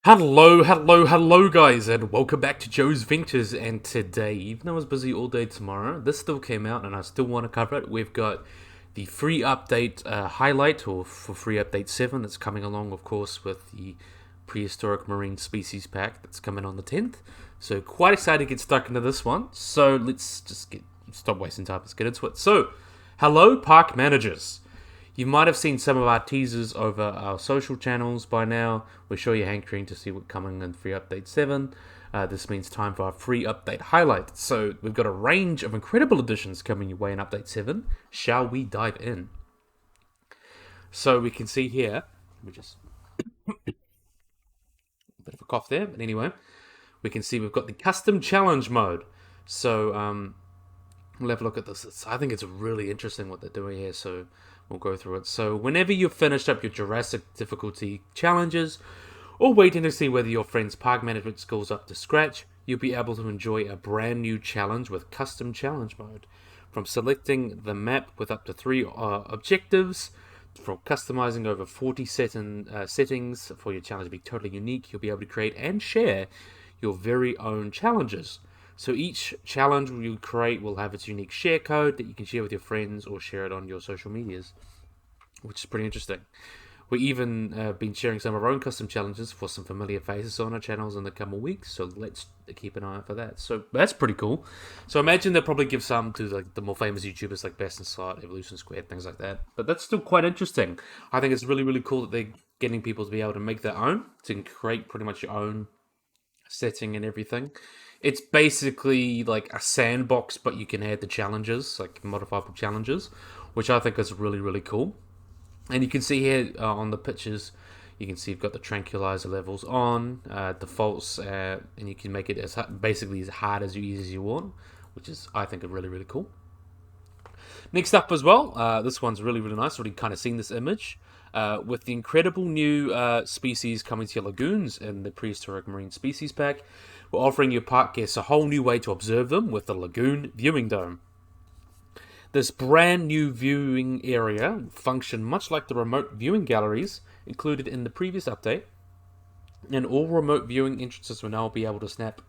Hello, guys, and welcome back to Joe's Ventures. And today, even though I was busy all day tomorrow, this still came out, and I still want to cover it. We've got the free update highlight, or for free update 7, that's coming along, of course, with the Prehistoric Marine Species Pack that's coming on the 10th. So, quite excited to get stuck into this one. So, let's just stop wasting time. Let's get into it. So, hello, park managers. You might have seen some of our teasers over our social channels by now. We're sure you're hankering to see what's coming in free update 7. This means time for our free update highlight. So we've got a range of incredible additions coming your way in update 7. Shall we dive in? So we can see here, let me just a bit of a cough there, but anyway, we can see we've got the custom challenge mode. So we'll have a look at this. I think it's really interesting what they're doing here, so we'll go through it. So whenever you've finished up your Jurassic difficulty challenges, or waiting to see whether your friend's park management skills up to scratch, you'll be able to enjoy a brand new challenge with custom challenge mode. From selecting the map with up to 3 objectives, from customizing over 40 settings for your challenge to be totally unique, you'll be able to create and share your very own challenges. So each challenge you create will have its unique share code that you can share with your friends or share it on your social medias, which is pretty interesting. We even been sharing some of our own custom challenges for some familiar faces on our channels in the coming weeks, so let's keep an eye out for that. So that's pretty cool. So imagine they'll probably give some to like the more famous YouTubers like Best in Slot, Evolution Squared, things like that. But that's still quite interesting. I think it's really, really cool that they're getting people to be able to make their own, to create pretty much your own setting and everything. It's basically like a sandbox, but you can add the challenges, like modifiable challenges, which I think is really, really cool. And you can see here on the pictures, you can see you've got the tranquilizer levels on, defaults, and you can make it as basically as hard as easy as you want, which is, I think, really, really cool. Next up as well, this one's really, really nice. Already kind of seen this image. With the incredible new species coming to your lagoons in the Prehistoric Marine Species Pack, we're offering your park guests a whole new way to observe them with the Lagoon Viewing Dome. This brand new viewing area will function much like the remote viewing galleries included in the previous update, and all remote viewing entrances will now be able to snap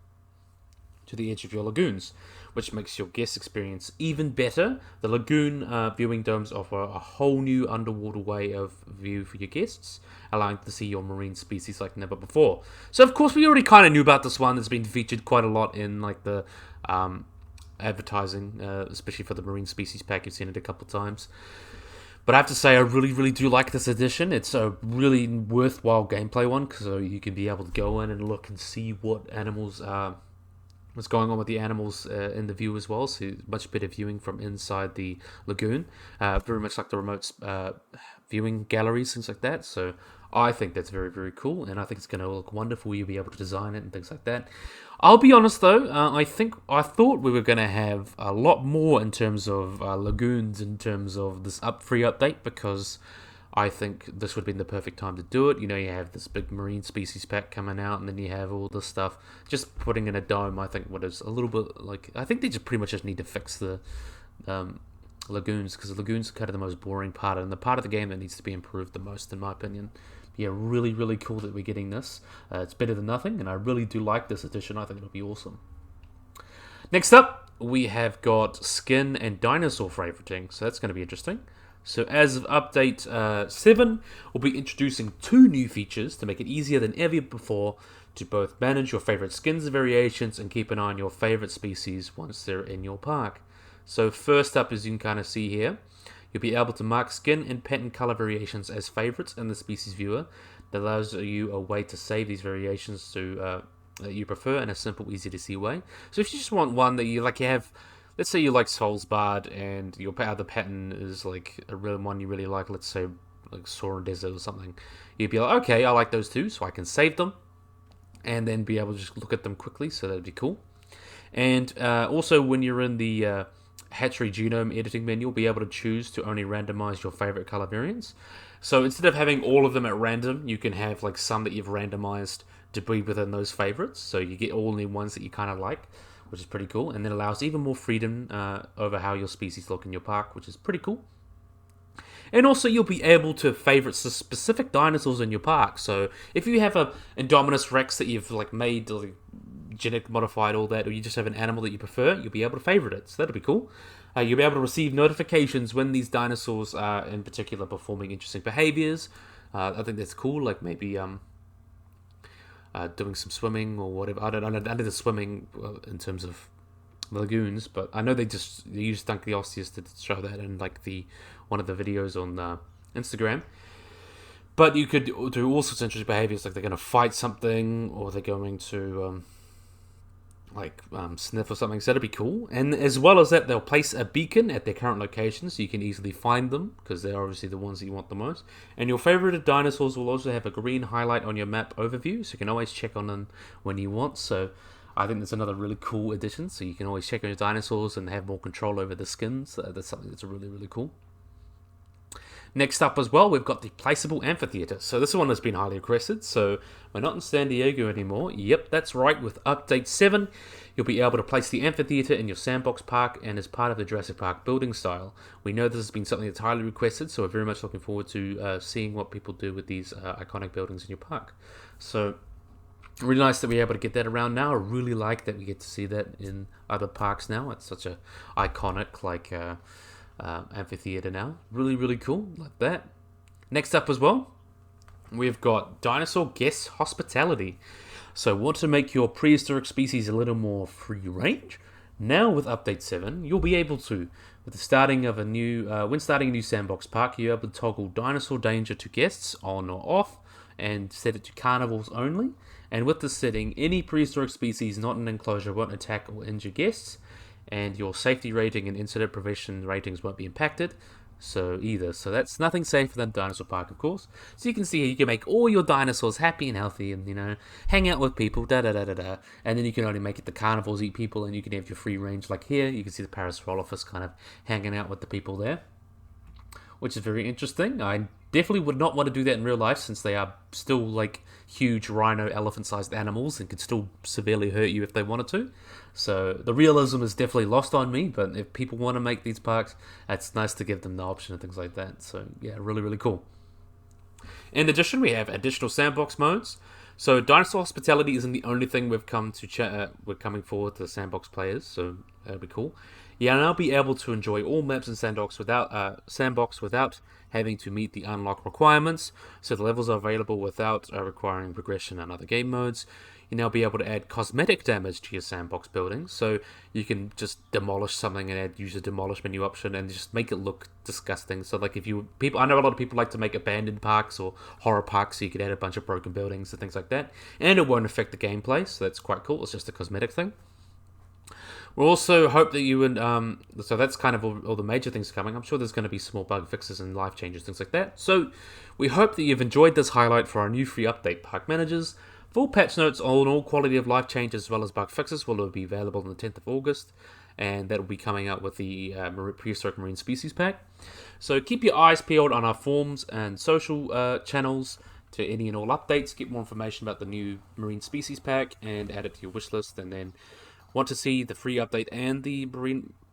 to the edge of your lagoons, which makes your guest experience even better. The Lagoon Viewing Domes offer a whole new underwater way of view for your guests, allowing them to see your marine species like never before. So, of course, we already kind of knew about this one. It's been featured quite a lot in like the advertising, especially for the Marine Species Pack. You've seen it a couple times. But I have to say, I really, really do like this edition. It's a really worthwhile gameplay one, so you can be able to go in and look and see what animals what's going on with the animals in the view as well, so much better viewing from inside the lagoon, very much like the remote viewing galleries, things like that. So I think that's very, very cool, and I think it's going to look wonderful. You'll be able to design it and things like that. I'll be honest though, I thought we were going to have a lot more in terms of lagoons, in terms of this free update, because I think this would have been the perfect time to do it. You know, you have this big marine species pack coming out, and then you have all this stuff. Just putting in a dome, I think, what is a little bit like, I think they just pretty much just need to fix the lagoons, because the lagoons are kind of the most boring part, and the part of the game that needs to be improved the most, in my opinion. Yeah, really, really cool that we're getting this. It's better than nothing, and I really do like this edition. I think it'll be awesome. Next up, we have got skin and dinosaur favoriting, so that's going to be interesting. So as of update 7, we'll be introducing 2 new features to make it easier than ever before to both manage your favorite skins and variations and keep an eye on your favorite species once they're in your park. So first up, as you can kind of see here, you'll be able to mark skin and pattern color variations as favorites in the species viewer. That allows you a way to save these variations to that you prefer in a simple, easy to see way. So if you just want one that you like, you have. Let's say you like Soulsbarred and your other pattern is like a real one you really like, let's say like Soaring Desert or something. You'd be like, okay, I like those two, so I can save them and then be able to just look at them quickly, so that'd be cool. And also when you're in the Hatchery Genome editing menu, you'll be able to choose to only randomize your favorite color variants. So instead of having all of them at random, you can have like some that you've randomized to be within those favorites, so you get all the ones that you kind of like, which is pretty cool, and then allows even more freedom over how your species look in your park, which is pretty cool. And also, you'll be able to favorite specific dinosaurs in your park. So if you have a Indominus Rex that you've like made, like, genetic modified, all that, or you just have an animal that you prefer, you'll be able to favorite it. So that'll be cool. You'll be able to receive notifications when these dinosaurs are, in particular, performing interesting behaviors. I think that's cool. Like maybe doing some swimming or whatever. I don't know. I did the swimming in terms of lagoons, but I know they use Dunkeliosteus to show that in like one of the videos on Instagram. But you could do all sorts of interesting behaviors, like they're going to fight something, or they're going to sniff or something. So that'd be cool. And as well as that, they'll place a beacon at their current location, so you can easily find them, because they're obviously the ones that you want the most. And your favorited dinosaurs will also have a green highlight on your map overview, so you can always check on them when you want. So I think that's another really cool addition. So you can always check on your dinosaurs and have more control over the skins. That's something that's really, really cool. Next up as well, we've got the Placeable Amphitheater. So this one has been highly requested. So we're not in San Diego anymore. Yep, that's right. With Update 7, you'll be able to place the amphitheater in your Sandbox Park and as part of the Jurassic Park building style. We know this has been something that's highly requested, so we're very much looking forward to seeing what people do with these iconic buildings in your park. So really nice that we're able to get that around now. I really like that we get to see that in other parks now. It's such a iconic amphitheater now. Really, really cool. Like that. Next up as well, we've got Dinosaur Guest Hostility. So want to make your prehistoric species a little more free range? Now with Update 7, you'll be able to, with the starting of a new, when starting a new Sandbox Park, you're able to toggle Dinosaur Danger to guests on or off, and set it to carnivores only. And with this setting, any prehistoric species not in an enclosure won't attack or injure guests, and your safety rating and incident prevention ratings won't be impacted. So that's nothing safer than Dinosaur Park, of course. So you can see here, you can make all your dinosaurs happy and healthy, and hang out with people, and then you can only make it the carnivores eat people, and you can have your free range. Like here, you can see the Parasaurolophus kind of hanging out with the people there, which is very interesting. I definitely would not want to do that in real life, since they are still like huge rhino elephant-sized animals and could still severely hurt you if they wanted to. So the realism is definitely lost on me, but if people want to make these parks, it's nice to give them the option and things like that. So yeah, really, really cool. In addition, we have additional sandbox modes. So Dinosaur Hospitality isn't the only thing we're coming forward to the sandbox players, so that'll be cool. You'll now be able to enjoy all maps in Sandbox without having to meet the unlock requirements. So the levels are available without requiring progression and other game modes. You'll now be able to add cosmetic damage to your Sandbox buildings. So you can just demolish something and use the demolish menu option and just make it look disgusting. So like I know a lot of people like to make abandoned parks or horror parks, so you could add a bunch of broken buildings and things like that. And it won't affect the gameplay, so that's quite cool. It's just a cosmetic thing. We also hope that you would, so that's kind of all the major things coming. I'm sure there's going to be small bug fixes and life changes, things like that. So we hope that you've enjoyed this highlight for our new free update, Park Managers. Full patch notes on all quality of life changes as well as bug fixes will be available on the 10th of August. And that will be coming out with the Prehistoric Marine Species Pack. So keep your eyes peeled on our forums and social channels to any and all updates. Get more information about the new Marine Species Pack and add it to your wish list. And then want to see the free update and the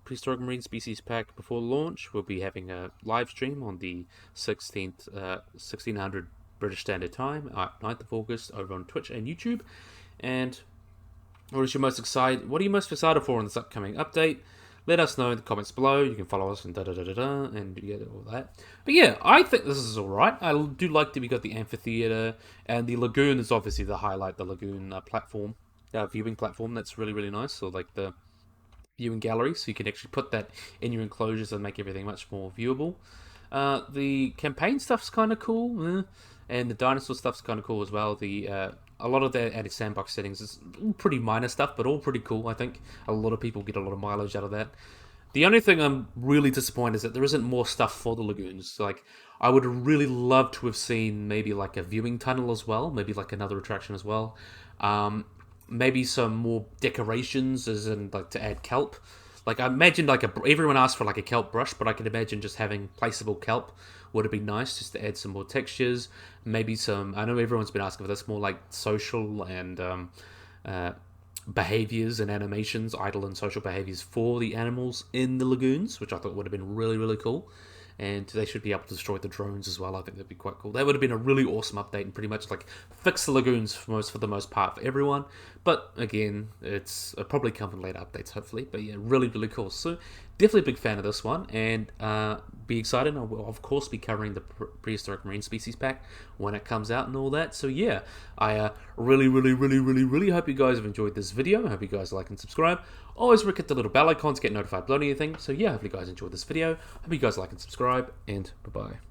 Prehistoric Marine Species Pack before launch, we'll be having a live stream on the 1600 British Standard Time, 9th of August, over on Twitch and YouTube. And what are you most excited for in this upcoming update? Let us know in the comments below. You can follow us and and you get all that. But yeah, I think this is alright. I do like that we got the amphitheater, and the lagoon is obviously the highlight, the lagoon platform. Viewing platform, that's really, really nice. So like the viewing gallery, so you can actually put that in your enclosures and make everything much more viewable. The campaign stuff's kind of cool, and the dinosaur stuff's kind of cool as well. A lot of the added sandbox settings is pretty minor stuff, but all pretty cool. I think a lot of people get a lot of mileage out of that. The only thing I'm really disappointed is that there isn't more stuff for the lagoons. Like, I would really love to have seen maybe like a viewing tunnel as well, maybe like another attraction as well. Maybe some more decorations, as in like to add kelp. Like I imagine everyone asked for like a kelp brush, but I can imagine just having placeable kelp would have been nice, just to add some more textures. Maybe I know everyone's been asking for this, more like social and behaviors and animations, idle and social behaviors for the animals in the lagoons, which I thought would have been really, really cool. and they should be able to destroy the drones as well. I think that'd be quite cool. That would have been a really awesome update and pretty much like fix the lagoons for the most part for everyone. But again, it'll probably come in later updates, hopefully. But yeah, really, really cool. So definitely a big fan of this one, and be excited. I will, of course, be covering the Prehistoric Marine Species Pack when it comes out and all that. So yeah, I really, really, really, really, really hope you guys have enjoyed this video. I hope you guys like and subscribe. Always hit the little bell icon to get notified about anything. So yeah, hope you guys enjoyed this video. Hope you guys like and subscribe, and bye-bye.